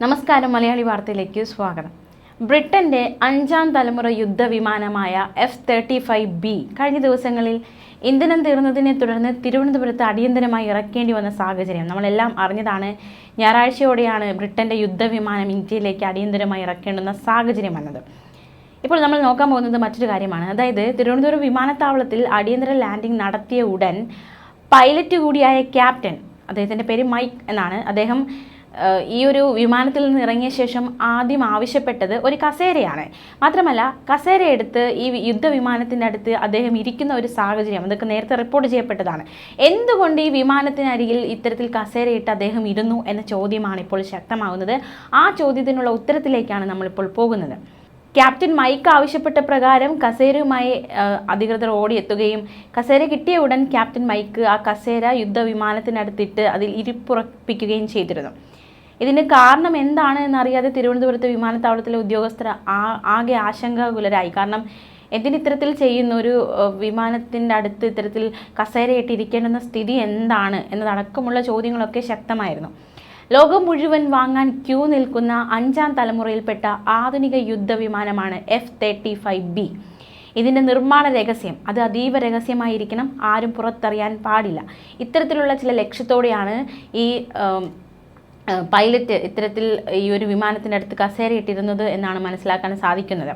നമസ്കാരം, മലയാളി വാർത്തയിലേക്ക് സ്വാഗതം. ബ്രിട്ടന്റെ 5ാം തലമുറ യുദ്ധവിമാനമായ F-35B കഴിഞ്ഞ ദിവസങ്ങളിൽ ഇന്ധനം തീർന്നതിനെ തുടർന്ന് തിരുവനന്തപുരത്ത് അടിയന്തരമായി ഇറക്കേണ്ടി വന്ന സാഹചര്യം നമ്മളെല്ലാം അറിഞ്ഞതാണ്. ഞായറാഴ്ചയോടെയാണ് ബ്രിട്ടന്റെ യുദ്ധവിമാനം ഇന്ത്യയിലേക്ക് അടിയന്തരമായി ഇറക്കേണ്ടുന്ന സാഹചര്യം വന്നത്. ഇപ്പോൾ നമ്മൾ നോക്കാൻ പോകുന്നത് മറ്റൊരു കാര്യമാണ്. അതായത് തിരുവനന്തപുരം വിമാനത്താവളത്തിൽ അടിയന്തര ലാൻഡിംഗ് നടത്തിയ ഉടൻ പൈലറ്റ് കൂടിയായ ക്യാപ്റ്റൻ, അദ്ദേഹത്തിൻ്റെ പേര് മൈക്ക് എന്നാണ്, അദ്ദേഹം ഈ ഒരു വിമാനത്തിൽ നിന്ന് ഇറങ്ങിയ ശേഷം ആദ്യം ആവശ്യപ്പെട്ടത് ഒരു കസേരയാണ്. മാത്രമല്ല, കസേര എടുത്ത് ഈ യുദ്ധവിമാനത്തിൻ്റെ അടുത്ത് അദ്ദേഹം ഇരിക്കുന്ന ഒരു സാഹചര്യം അതൊക്കെ നേരത്തെ റിപ്പോർട്ട് ചെയ്യപ്പെട്ടതാണ്. എന്തുകൊണ്ട് ഈ വിമാനത്തിനരികിൽ ഇത്തരത്തിൽ കസേരയിട്ട് അദ്ദേഹം ഇരുന്നു എന്ന ചോദ്യമാണ് ഇപ്പോൾ ശക്തമാകുന്നത്. ആ ചോദ്യത്തിനുള്ള ഉത്തരത്തിലേക്കാണ് നമ്മളിപ്പോൾ പോകുന്നത്. ക്യാപ്റ്റൻ മൈക്ക് ആവശ്യപ്പെട്ട പ്രകാരം കസേരയുമായി അധികൃതർ ഓടിയെത്തുകയും കസേര കിട്ടിയ ഉടൻ ക്യാപ്റ്റൻ മൈക്ക് ആ കസേര യുദ്ധവിമാനത്തിനടുത്തിട്ട് അതിൽ ഇരിപ്പുറപ്പിക്കുകയും ചെയ്തിരുന്നു. ഇതിന് കാരണം എന്താണ് എന്നറിയാതെ തിരുവനന്തപുരത്ത് വിമാനത്താവളത്തിലെ ഉദ്യോഗസ്ഥർ ആകെ ആശങ്കാകുലരായി. കാരണം എന്തിനിത്തരത്തിൽ ചെയ്യുന്ന ഒരു വിമാനത്തിൻ്റെ അടുത്ത് ഇത്തരത്തിൽ കസേരയിട്ടിരിക്കേണ്ടുന്ന സ്ഥിതി എന്താണ് എന്നതടക്കമുള്ള ചോദ്യങ്ങളൊക്കെ ശക്തമായിരുന്നു. ലോകം മുഴുവൻ വാങ്ങാൻ ക്യൂ നിൽക്കുന്ന 5ാം തലമുറയിൽപ്പെട്ട ആധുനിക യുദ്ധവിമാനമാണ് F-35B. ഇതിൻ്റെ നിർമ്മാണ രഹസ്യം അത് അതീവ രഹസ്യമായിരിക്കണം, ആരും പുറത്തറിയാൻ പാടില്ല. ഇത്തരത്തിലുള്ള ചില ലക്ഷ്യത്തോടെയാണ് ഈ പൈലറ്റ് ഇത്തരത്തിൽ ഈ ഒരു വിമാനത്തിൻ്റെ അടുത്ത് കസേരയിട്ടിരുന്നത് എന്നാണ് മനസ്സിലാക്കാൻ സാധിക്കുന്നത്.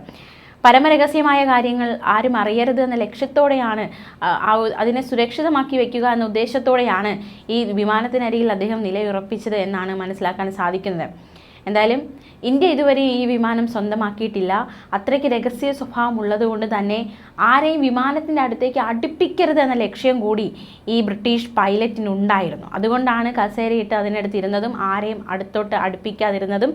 പരമരഹസ്യമായ കാര്യങ്ങൾ ആരും അറിയരുത് എന്ന ലക്ഷ്യത്തോടെയാണ്, അതിനെ സുരക്ഷിതമാക്കി വയ്ക്കുക എന്ന ഉദ്ദേശത്തോടെയാണ് ഈ വിമാനത്തിനരികിൽ അദ്ദേഹം നിലയുറപ്പിച്ചത് എന്നാണ് മനസ്സിലാക്കാൻ സാധിക്കുന്നത്. എന്തായാലും ഇന്ത്യ ഇതുവരെ ഈ വിമാനം സ്വന്തമാക്കിയിട്ടില്ല. അത്രയ്ക്ക് രഹസ്യ സ്വഭാവം ഉള്ളതുകൊണ്ട് തന്നെ ആരെയും വിമാനത്തിൻ്റെ അടുത്തേക്ക് അടുപ്പിക്കരുത് എന്ന ലക്ഷ്യം കൂടി ഈ ബ്രിട്ടീഷ് പൈലറ്റിനുണ്ടായിരുന്നു. അതുകൊണ്ടാണ് കസേരയിട്ട് അതിനടുത്തിരുന്നതും ആരെയും അടുത്തോട്ട് അടുപ്പിക്കാതിരുന്നതും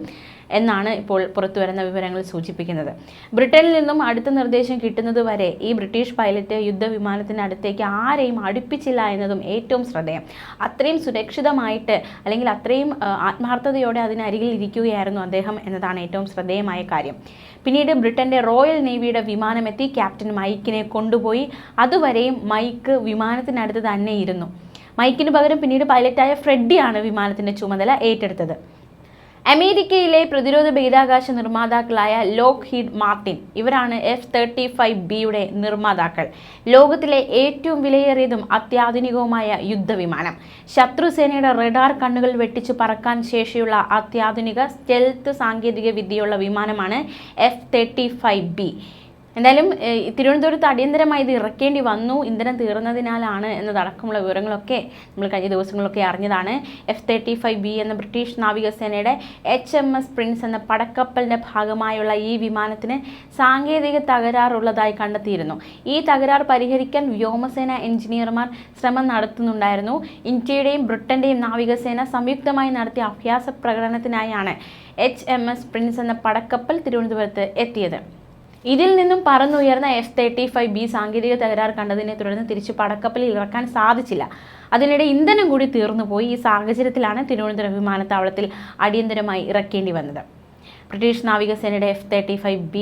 എന്നാണ് ഇപ്പോൾ പുറത്തു വരുന്ന വിവരങ്ങൾ സൂചിപ്പിക്കുന്നത്. ബ്രിട്ടനിൽ നിന്നും അടുത്ത നിർദ്ദേശം കിട്ടുന്നതുവരെ ഈ ബ്രിട്ടീഷ് പൈലറ്റ് യുദ്ധവിമാനത്തിൻ്റെ അടുത്തേക്ക് ആരെയും അടുപ്പിച്ചില്ല എന്നതും ഏറ്റവും ശ്രദ്ധേയം. അത്രയും സുരക്ഷിതമായിട്ട് അല്ലെങ്കിൽ അത്രയും ആത്മാർത്ഥതയോടെ അതിനരികിൽ ഇരിക്കുകയായിരുന്നു അദ്ദേഹം എന്നതാണ് ഏറ്റവും ശ്രദ്ധേയമായ കാര്യം. പിന്നീട് ബ്രിട്ടന്റെ റോയൽ നേവിയുടെ വിമാനമെത്തി ക്യാപ്റ്റൻ മൈക്കിനെ കൊണ്ടുപോയി. അതുവരെയും മൈക്ക് വിമാനത്തിനടുത്ത് തന്നെ ഇരുന്നു. മൈക്കിന് പകരം പിന്നീട് പൈലറ്റായ ഫ്രെഡിയാണ് വിമാനത്തിന്റെ ചുമതല ഏറ്റെടുത്തത്. അമേരിക്കയിലെ പ്രതിരോധ ബഹിരാകാശ നിർമ്മാതാക്കളായ ലോക്ഹീഡ് മാർട്ടിൻ ഇവരാണ് F-35Bയുടെ നിർമ്മാതാക്കൾ. ലോകത്തിലെ ഏറ്റവും വിലയേറിയതും അത്യാധുനികവുമായ യുദ്ധവിമാനം. ശത്രുസേനയുടെ റഡാർ കണ്ണുകൾ വെട്ടിച്ചു പറക്കാൻ ശേഷിയുള്ള അത്യാധുനിക സ്റ്റെൽത്ത് സാങ്കേതിക വിദ്യയുള്ള വിമാനമാണ് F-35B. എന്തായാലും തിരുവനന്തപുരത്ത് അടിയന്തരമായി ഇത് ഇറക്കേണ്ടി വന്നു, ഇന്ധനം തീർന്നതിനാലാണ് എന്നതടക്കമുള്ള വിവരങ്ങളൊക്കെ നമ്മൾ കഴിഞ്ഞ ദിവസങ്ങളൊക്കെ അറിഞ്ഞതാണ്. F-35B എന്ന ബ്രിട്ടീഷ് നാവികസേനയുടെ HMS പ്രിൻസ് എന്ന പടക്കപ്പലിൻ്റെ ഭാഗമായുള്ള ഈ വിമാനത്തിന് സാങ്കേതിക തകരാറുള്ളതായി കണ്ടെത്തിയിരുന്നു. ഈ തകരാർ പരിഹരിക്കാൻ വ്യോമസേന എഞ്ചിനീയർമാർ ശ്രമം നടത്തുന്നുണ്ടായിരുന്നു. ഇന്ത്യയുടെയും ബ്രിട്ടന്റെയും നാവികസേന സംയുക്തമായി നടത്തിയ അഭ്യാസ പ്രകടനത്തിനായാണ് HMS പ്രിൻസ് എന്ന പടക്കപ്പൽ തിരുവനന്തപുരത്ത് എത്തിയത്. ഇതിൽ നിന്നും പറന്നുയർന്ന F-35B സാങ്കേതിക തകരാർ കണ്ടതിനെ തുടർന്ന് തിരിച്ച് പടക്കപ്പലിൽ ഇറക്കാൻ സാധിച്ചില്ല. അതിനിടെ ഇന്ധനം കൂടി തീർന്നുപോയി. ഈ സാഹചര്യത്തിലാണ് തിരുവനന്തപുരം വിമാനത്താവളത്തിൽ അടിയന്തരമായി ഇറക്കേണ്ടി വന്നത്. ബ്രിട്ടീഷ് നാവികസേനയുടെ F-35B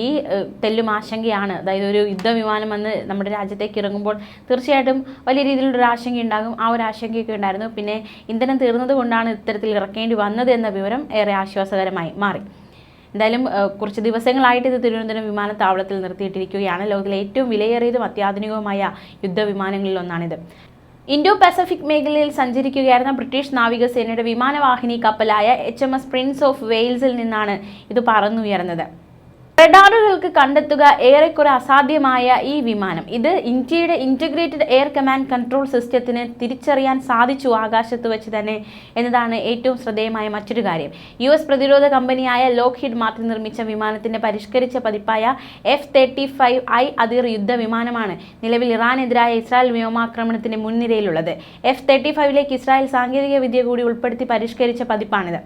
തെല്ലും ആശങ്കയാണ്. അതായത് ഒരു യുദ്ധവിമാനം വന്ന് നമ്മുടെ രാജ്യത്തേക്ക് ഇറങ്ങുമ്പോൾ തീർച്ചയായിട്ടും വലിയ രീതിയിലുള്ളൊരു ആശങ്ക ഉണ്ടാകും. ആ ഒരു ആശങ്കയൊക്കെ ഉണ്ടായിരുന്നു. പിന്നെ ഇന്ധനം തീർന്നത് കൊണ്ടാണ് ഇത്തരത്തിൽ ഇറക്കേണ്ടി വന്നത് എന്ന വിവരം ഏറെ ആശ്വാസകരമായി മാറി. എന്തായാലും കുറച്ച് ദിവസങ്ങളായിട്ട് ഇത് തിരുവനന്തപുരം വിമാനത്താവളത്തിൽ നിർത്തിയിട്ടിരിക്കുകയാണ്. ലോകത്തിലെ ഏറ്റവും വിലയേറിയതും അത്യാധുനികവുമായ യുദ്ധവിമാനങ്ങളിൽ ഒന്നാണിത്. ഇൻഡോ പസഫിക് മേഖലയിൽ സഞ്ചരിക്കുകയായിരുന്ന ബ്രിട്ടീഷ് നാവികസേനയുടെ വിമാനവാഹിനി കപ്പലായ HMS പ്രിൻസ് ഓഫ് വെയിൽസിൽ നിന്നാണ് ഇത് പറന്നുയർന്നത്. റഡാറുകൾക്ക് കണ്ടെത്തുക ഏറെക്കുറെ അസാധ്യമായ ഈ വിമാനം ഇത് ഇന്ത്യയുടെ ഇൻ്റഗ്രേറ്റഡ് എയർ കമാൻഡ് കൺട്രോൾ സിസ്റ്റത്തിന് തിരിച്ചറിയാൻ സാധിച്ചു ആകാശത്ത് വെച്ച് തന്നെ എന്നതാണ് ഏറ്റവും ശ്രദ്ധേയമായ മറ്റൊരു കാര്യം. US പ്രതിരോധ കമ്പനിയായ ലോക്ഹീഡ് മാർട്ടിൻ നിർമ്മിച്ച വിമാനത്തിന്റെ പരിഷ്കരിച്ച പതിപ്പായ F-35I അതിർ യുദ്ധവിമാനമാണ് നിലവിൽ ഇറാനെതിരായ ഇസ്രായേൽ വ്യോമാക്രമണത്തിന്റെ മുൻനിരയിലുള്ളത്. F-35ലേക്ക് ഇസ്രായേൽ സാങ്കേതിക വിദ്യ കൂടി ഉൾപ്പെടുത്തി പരിഷ്കരിച്ച പതിപ്പാണിത്.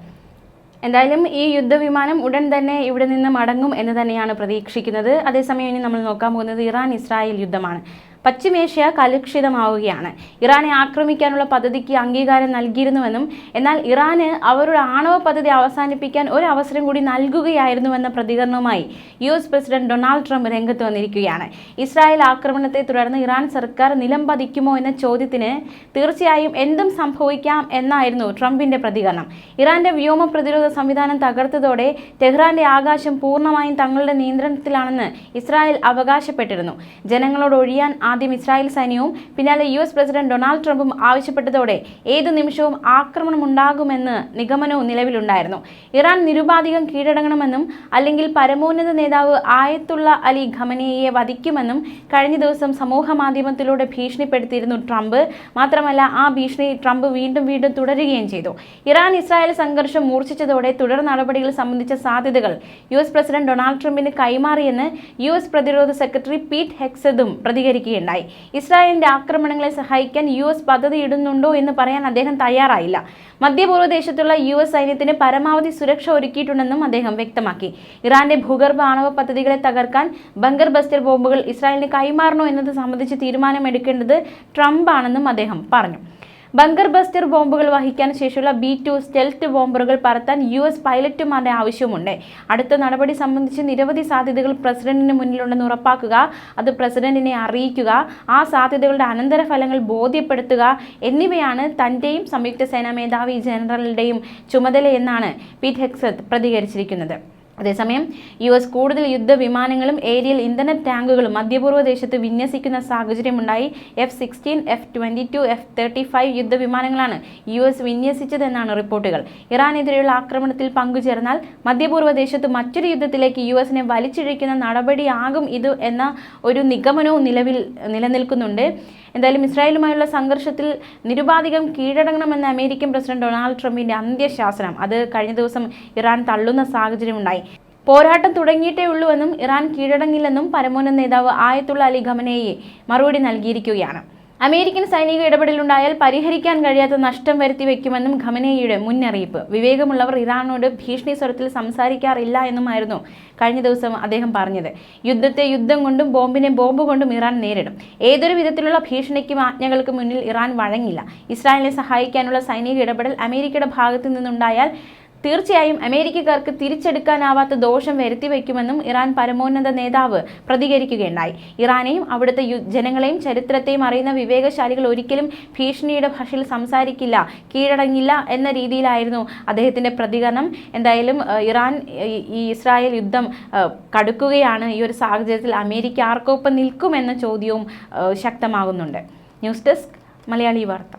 എന്തായാലും ഈ യുദ്ധവിമാനം ഉടൻ തന്നെ ഇവിടെ നിന്ന് മടങ്ങും എന്ന് തന്നെയാണ് പ്രതീക്ഷിക്കുന്നത്. അതേസമയം ഇനി നമ്മൾ നോക്കാൻ പോകുന്നത് ഇറാൻ ഇസ്രായേൽ യുദ്ധമാണ്. പശ്ചിമേഷ്യ കലുഷിതമാവുകയാണ്. ഇറാനെ ആക്രമിക്കാനുള്ള പദ്ധതിക്ക് അംഗീകാരം നൽകിയിരുന്നുവെന്നും എന്നാൽ ഇറാന് അവരുടെ ആണവ പദ്ധതി അവസാനിപ്പിക്കാൻ ഒരു അവസരം കൂടി നൽകുകയായിരുന്നുവെന്ന പ്രതികരണവുമായി US പ്രസിഡന്റ് ഡൊണാൾഡ് ട്രംപ് രംഗത്ത് വന്നിരിക്കുകയാണ്. ഇസ്രായേൽ ആക്രമണത്തെ തുടർന്ന് ഇറാൻ സർക്കാർ നിലംപതിക്കുമോ എന്ന ചോദ്യത്തിന് തീർച്ചയായും എന്തും സംഭവിക്കാം എന്നായിരുന്നു ട്രംപിന്റെ പ്രതികരണം. ഇറാന്റെ വ്യോമ പ്രതിരോധ സംവിധാനം തകർത്തതോടെ ടെഹ്റാന്റെ ആകാശം പൂർണ്ണമായും തങ്ങളുടെ നിയന്ത്രണത്തിലാണെന്ന് ഇസ്രായേൽ അവകാശപ്പെട്ടിരുന്നു. ജനങ്ങളോട് ഒഴിയാൻ ആദ്യം ഇസ്രായേൽ സൈന്യവും പിന്നാലെ US പ്രസിഡന്റ് ഡൊണാൾഡ് ട്രംപും ആവശ്യപ്പെട്ടതോടെ ഏതു നിമിഷവും ആക്രമണമുണ്ടാകുമെന്ന് നിഗമനവും നിലവിലുണ്ടായിരുന്നു. ഇറാൻ നിരുപാധികം കീഴടങ്ങണമെന്നും അല്ലെങ്കിൽ പരമോന്നത നേതാവ് ആയത്തുള്ള അലി ഖമനേയിയെ വധിക്കുമെന്നും കഴിഞ്ഞ ദിവസം സമൂഹ മാധ്യമത്തിലൂടെ ഭീഷണിപ്പെടുത്തിയിരുന്നു ട്രംപ്. മാത്രമല്ല ആ ഭീഷണി ട്രംപ് വീണ്ടും തുടരുകയും ചെയ്തു. ഇറാൻ ഇസ്രായേൽ സംഘർഷം മൂർച്ഛിച്ചതോടെ തുടർ നടപടികൾ സംബന്ധിച്ച സാധ്യതകൾ US പ്രസിഡന്റ് ഡൊണാൾഡ് ട്രംപിന് കൈമാറിയെന്ന് US പ്രതിരോധ സെക്രട്ടറി പീറ്റ് ഹെക്സതും പ്രതികരിക്കുകയുണ്ടായി. ഇസ്രായേലിന്റെ ആക്രമണങ്ങളെ സഹായിക്കാൻ US പദ്ധതിയിടുന്നുണ്ടോ എന്ന് പറയാൻ അദ്ദേഹം തയ്യാറായില്ല. മധ്യപൂർവ്വ ദേശത്തുള്ള US സൈന്യത്തിന് പരമാവധി സുരക്ഷ ഒരുക്കിയിട്ടുണ്ടെന്നും അദ്ദേഹം വ്യക്തമാക്കി. ഇറാന്റെ ഭൂഗർഭ ആണവ പദ്ധതികളെ തകർക്കാൻ ബങ്കർ ബസ്റ്റർ ബോംബുകൾ ഇസ്രായേലിന് കൈമാറണോ എന്നത് സംബന്ധിച്ച് തീരുമാനമെടുക്കേണ്ടത് ട്രംപ് ആണെന്നും അദ്ദേഹം പറഞ്ഞു. ബങ്കർ ബസ്റ്റർ ബോംബുകൾ വഹിക്കാൻ ശേഷിയുള്ള B-2 സ്റ്റെൽത്ത് ബോംബറുകൾ പറത്താൻ US പൈലറ്റുമാരുടെ ആവശ്യമുണ്ട്. അടുത്ത നടപടി സംബന്ധിച്ച് നിരവധി സാധ്യതകൾ പ്രസിഡന്റിന് മുന്നിലുണ്ടെന്ന് ഉറപ്പാക്കുക, അത് പ്രസിഡന്റിനെ അറിയിക്കുക, ആ സാധ്യതകളുടെ അനന്തരഫലങ്ങൾ ബോധ്യപ്പെടുത്തുക എന്നിവയാണ് തന്റെയും സംയുക്ത സേനാ മേധാവി ജനറലിന്റെയും ചുമതലയെന്നാണ് പീറ്റ് ഹെക്സത്ത് പ്രതികരിച്ചിരിക്കുന്നത്. അതേസമയം US കൂടുതൽ യുദ്ധവിമാനങ്ങളും ഏരിയൽ ഇന്ധന ടാങ്കുകളും മധ്യപൂർവ്വ ദേശത്ത് വിന്യസിക്കുന്ന സാഹചര്യമുണ്ടായി. F-16, F-22, F-35 യുദ്ധവിമാനങ്ങളാണ് US വിന്യസിച്ചതെന്നാണ് റിപ്പോർട്ടുകൾ. ഇറാനെതിരെയുള്ള ആക്രമണത്തിൽ പങ്കുചേർന്നാൽ മധ്യപൂർവ്വ ദേശത്ത് മറ്റൊരു യുദ്ധത്തിലേക്ക് US-നെ വലിച്ചിഴയ്ക്കുന്ന നടപടിയാകും ഇത് എന്ന ഒരു നിഗമനവും നിലനിൽക്കുന്നുണ്ട്. എന്തായാലും ഇസ്രായേലുമായുള്ള സംഘർഷത്തിൽ നിരുപാധികം കീഴടങ്ങണമെന്ന അമേരിക്കൻ പ്രസിഡന്റ് ഡൊണാൾഡ് ട്രംപിന്റെ അന്ത്യശാസനം അത് കഴിഞ്ഞ ദിവസം ഇറാൻ തള്ളുന്ന സാഹചര്യമുണ്ടായി. പോരാട്ടം തുടങ്ങിയിട്ടേ ഉള്ളൂവെന്നും ഇറാൻ കീഴടങ്ങില്ലെന്നും പരമോന്നത നേതാവ് ആയത്തുള്ള അലി ഖമനേയി മറുപടി നൽകിയിരിക്കുകയാണ്. അമേരിക്കൻ സൈനിക ഇടപെടലുണ്ടായാൽ പരിഹരിക്കാൻ കഴിയാത്ത നഷ്ടം വരുത്തി വയ്ക്കുമെന്നും ഖമനേയിയുടെ മുന്നറിയിപ്പ്. വിവേകമുള്ളവർ ഇറാനോട് ഭീഷണി സ്വരത്തിൽ സംസാരിക്കാറില്ല എന്നുമായിരുന്നു കഴിഞ്ഞ ദിവസം അദ്ദേഹം പറഞ്ഞത്. യുദ്ധത്തെ യുദ്ധം കൊണ്ടും ബോംബിനെ ബോംബ് കൊണ്ടും ഇറാൻ നേരിടും. ഏതൊരു വിധത്തിലുള്ള ഭീഷണിക്കും ആജ്ഞകൾക്കും മുന്നിൽ ഇറാൻ വഴങ്ങില്ല. ഇസ്രായേലിനെ സഹായിക്കാനുള്ള സൈനിക ഇടപെടൽ അമേരിക്കയുടെ ഭാഗത്തു നിന്നുണ്ടായാൽ തീർച്ചയായും അമേരിക്കക്കാർക്ക് തിരിച്ചെടുക്കാനാവാത്ത ദോഷം വരുത്തി വയ്ക്കുമെന്നും ഇറാൻ പരമോന്നത നേതാവ് പ്രതികരിക്കുകയുണ്ടായി. ഇറാനെയും അവിടുത്തെ ജനങ്ങളെയും ചരിത്രത്തെയും അറിയുന്ന വിവേകശാലികൾ ഒരിക്കലും ഭീഷണിയുടെ ഭാഷയിൽ സംസാരിക്കില്ല, കീഴടങ്ങില്ല എന്ന രീതിയിലായിരുന്നു അദ്ദേഹത്തിൻ്റെ പ്രതികരണം. എന്തായാലും ഈ ഇസ്രായേൽ യുദ്ധം കടുക്കുകയാണ്. ഈ ഒരു സാഹചര്യത്തിൽ അമേരിക്ക ആർക്കൊപ്പം നിൽക്കുമെന്ന ചോദ്യവും ശക്തമാകുന്നുണ്ട്. ന്യൂസ് ഡെസ്ക് മലയാളി വാർത്ത.